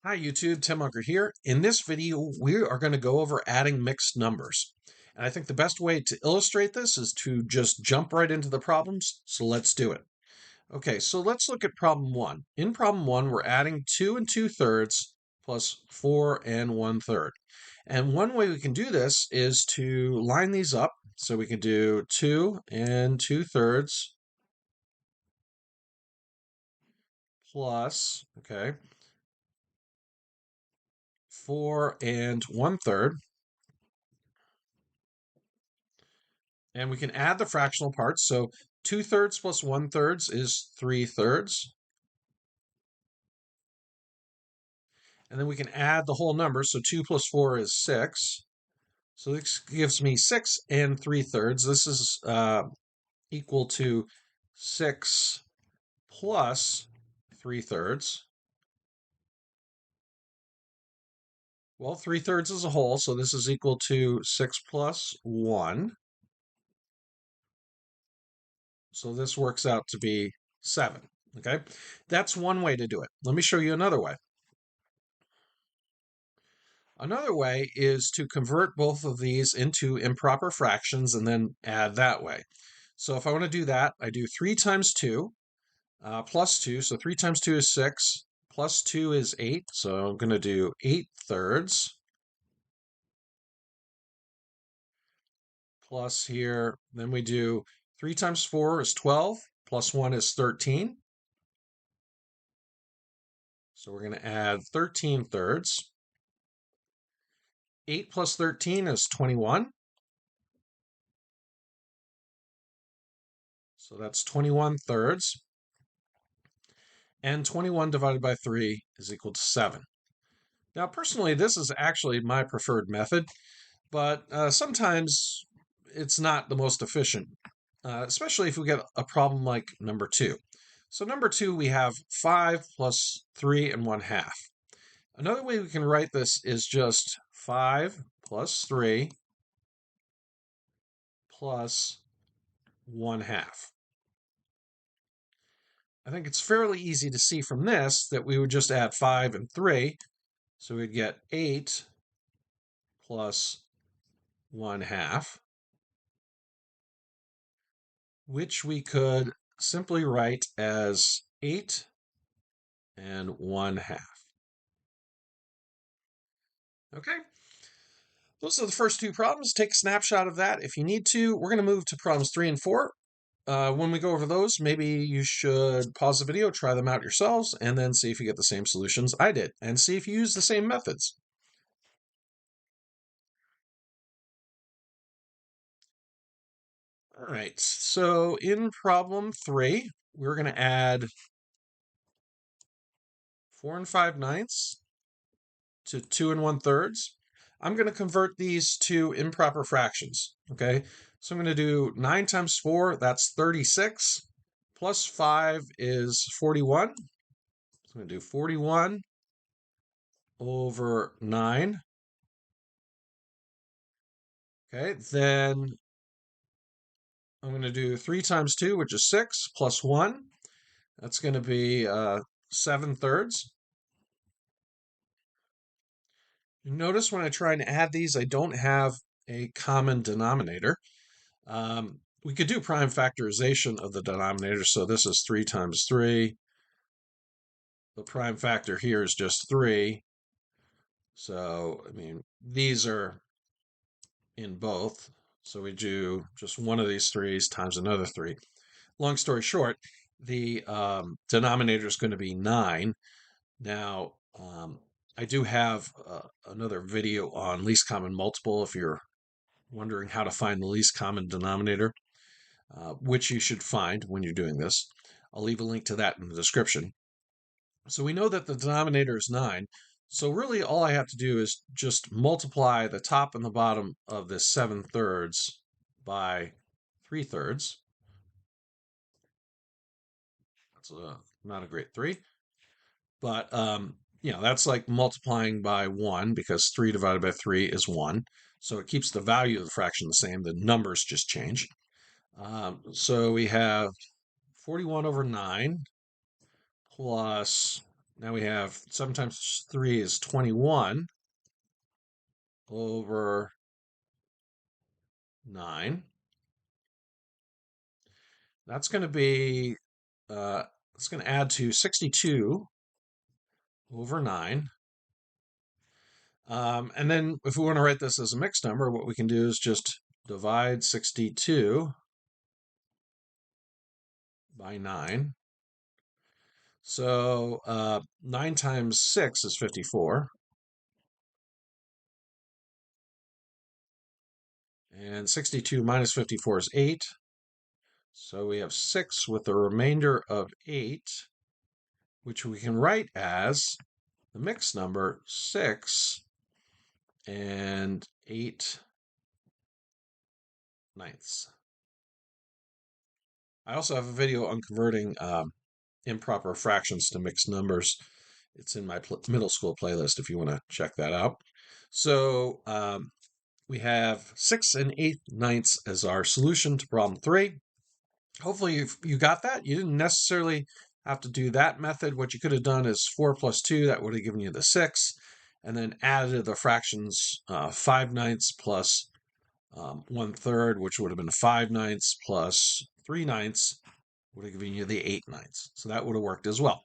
Hi YouTube, Tim Unger here. In this video, we are going to go over adding mixed numbers. And I think the best way to illustrate this is to just jump right into the problems. So let's do it. Okay, so let's look at problem one. In problem one, we're adding 2 and 2/3 plus 4 and 1/3. And one way we can do this is to line these up. So we can do 2 and 2/3 plus, okay, 4 and 1/3. And we can add the fractional parts. So 2/3 plus 1/3 is 3/3. And then we can add the whole number. So 2 plus 4 is 6. So this gives me 6 and 3/3. This is equal to 6 plus 3/3. Well, 3/3 is a whole, so this is equal to 6 plus 1. So this works out to be 7. Okay, that's one way to do it. Let me show you another way. Another way is to convert both of these into improper fractions and then add that way. So if I want to do that, I do 3 times 2 plus 2. So 3 times 2 is 6, plus 2 is 8. So I'm going to do 8/3 plus here. Then we do 3 times 4 is 12, plus 1 is 13. So we're going to add 13/3. 8 plus 13 is 21. So that's 21/3. And 21 divided by 3 is equal to 7. Now, personally, this is actually my preferred method, but sometimes it's not the most efficient, especially if we get a problem like number 2. So number 2, we have 5 plus 3 and 1/2. Another way we can write this is just 5 plus 3 plus 1/2. I think it's fairly easy to see from this that we would just add 5 and 3. So we'd get 8 plus 1/2, which we could simply write as 8 and 1/2. Okay, those are the first two problems. Take a snapshot of that if you need to. We're going to move to problems 3 and 4. When we go over those, maybe you should pause the video, try them out yourselves, and then see if you get the same solutions I did, and see if you use the same methods. All right, so in problem 3, we're going to add 4 and 5/9 to 2 and 1/3. I'm going to convert these to improper fractions, okay? So I'm going to do 9 times 4, that's 36, plus 5 is 41. So I'm going to do 41 over 9. Okay, then I'm going to do 3 times 2, which is 6, plus 1. That's going to be 7/3. Notice when I try and add these, I don't have a common denominator. We could do prime factorization of the denominator. So this is 3 times 3. The prime factor here is just 3. So, I mean, these are in both. So we do just one of these 3's times another 3. Long story short, the denominator is going to be 9. Now, I do have another video on least common multiple if you're wondering how to find the least common denominator, which you should find when you're doing this. I'll leave a link to that in the description. So we know that the denominator is 9. So really all I have to do is just multiply the top and the bottom of this 7/3 by 3/3. That's not a great 3. But, that's like multiplying by 1 because 3 divided by 3 is 1. So it keeps the value of the fraction the same. The numbers just change. So we have 41 over 9 plus, Now we have 7 times 3 is 21 over 9. That's going to be, it's going to add to 62 over 9. And then if we want to write this as a mixed number, what we can do is just divide 62 by 9. So 9 times 6 is 54. And 62 minus 54 is 8. So we have 6 with the remainder of 8, which we can write as the mixed number 6 and 8/9. I also have a video on converting improper fractions to mixed numbers. It's in my middle school playlist if you want to check that out. So we have 6 and 8/9 as our solution to problem 3. Hopefully you got that. You didn't necessarily have to do that method. What you could have done is 4 plus 2. That would have given you the 6. And then added the fractions 5/9 plus 1/3, which would have been 5/9 plus 3/9 would have given you the 8/9. So that would have worked as well.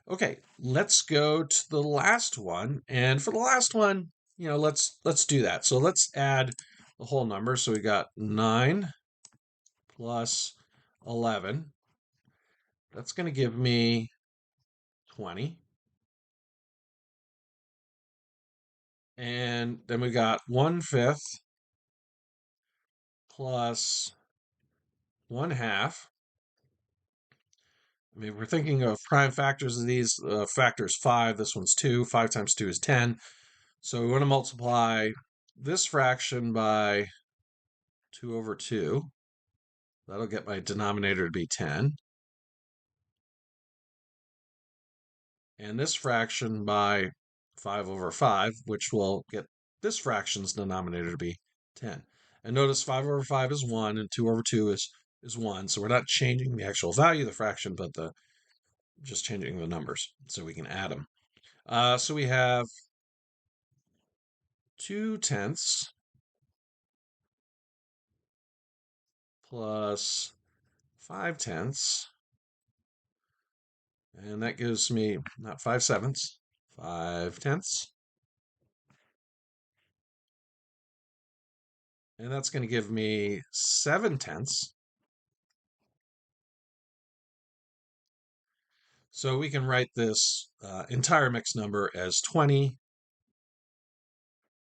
Okay, let's go to the last one. And for the last one, let's do that. So let's add the whole number. So we got 9 plus 11. That's going to give me 20. And then we got 1/5 plus 1/2. I mean, we're thinking of prime factors of these. Factor is 5. This one's 2. 5 times 2 is 10. So we want to multiply this fraction by 2 over 2. That'll get my denominator to be 10. And this fraction by 5 over 5, which will get this fraction's denominator to be 10. And notice 5 over 5 is 1, and 2 over 2 is 1. So we're not changing the actual value of the fraction, but just changing the numbers so we can add them. So we have 2/10 plus 5/10, and that gives me not 5/7, 5/10, and that's going to give me 7/10. So we can write this entire mixed number as 20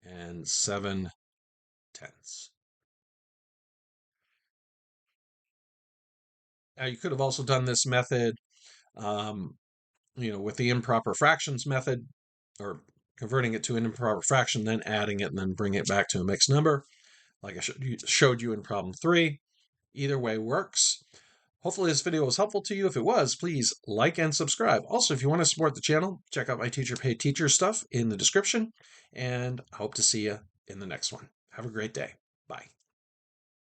and 7/10. Now you could have also done this method, with the improper fractions method, or converting it to an improper fraction, then adding it, and then bring it back to a mixed number, like I showed you in problem 3. Either way works. Hopefully this video was helpful to you. If it was, please like and subscribe. Also, if you want to support the channel, check out my Teacher Paid Teacher stuff in the description, and I hope to see you in the next one. Have a great day. Bye.